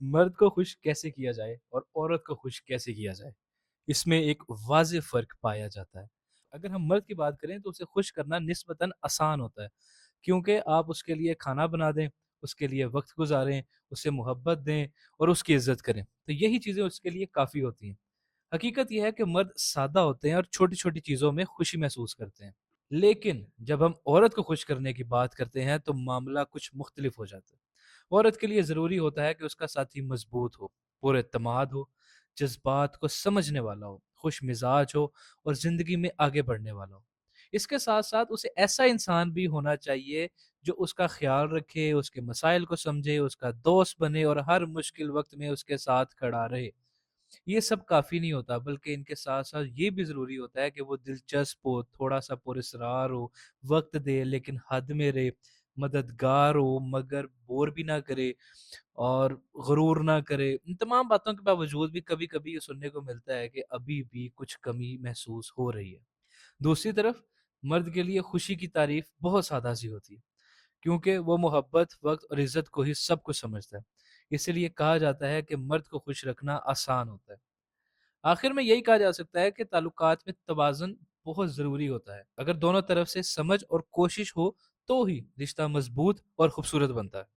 مرد کو خوش کیسے کیا جائے اور عورت کو خوش کیسے کیا جائے، اس میں ایک واضح فرق پایا جاتا ہے۔ اگر ہم مرد کی بات کریں تو اسے خوش کرنا نسبتاً آسان ہوتا ہے، کیونکہ آپ اس کے لیے کھانا بنا دیں، اس کے لیے وقت گزاریں، اسے محبت دیں اور اس کی عزت کریں، تو یہی چیزیں اس کے لیے کافی ہوتی ہیں۔ حقیقت یہ ہے کہ مرد سادہ ہوتے ہیں اور چھوٹی چھوٹی چیزوں میں خوشی محسوس کرتے ہیں، لیکن جب ہم عورت کو خوش کرنے کی بات کرتے ہیں تو معاملہ کچھ مختلف ہو جاتا ہے۔ عورت کے لیے ضروری ہوتا ہے کہ اس کا ساتھی مضبوط ہو، پر اعتماد ہو، جذبات کو سمجھنے والا ہو، خوش مزاج ہو اور زندگی میں آگے بڑھنے والا ہو۔ اس کے ساتھ ساتھ اسے ایسا انسان بھی ہونا چاہیے جو اس کا خیال رکھے، اس کے مسائل کو سمجھے، اس کا دوست بنے اور ہر مشکل وقت میں اس کے ساتھ کھڑا رہے۔ یہ سب کافی نہیں ہوتا، بلکہ ان کے ساتھ ساتھ یہ بھی ضروری ہوتا ہے کہ وہ دلچسپ ہو، تھوڑا سا پراسرار ہو، وقت دے لیکن حد میں رہے، مددگار ہو مگر بور بھی نہ کرے اور غرور نہ کرے۔ ان تمام باتوں کے باوجود بھی کبھی کبھی یہ سننے کو ملتا ہے کہ ابھی بھی کچھ کمی محسوس ہو رہی ہے۔ دوسری طرف مرد کے لیے خوشی کی تعریف بہت سادہ سی ہوتی ہے، کیونکہ وہ محبت، وقت اور عزت کو ہی سب کچھ سمجھتا ہے۔ اسی لیے کہا جاتا ہے کہ مرد کو خوش رکھنا آسان ہوتا ہے۔ آخر میں یہی کہا جا سکتا ہے کہ تعلقات میں توازن بہت ضروری ہوتا ہے۔ اگر دونوں طرف سے سمجھ اور کوشش ہو تو ہی رشتہ مضبوط اور خوبصورت بنتا ہے۔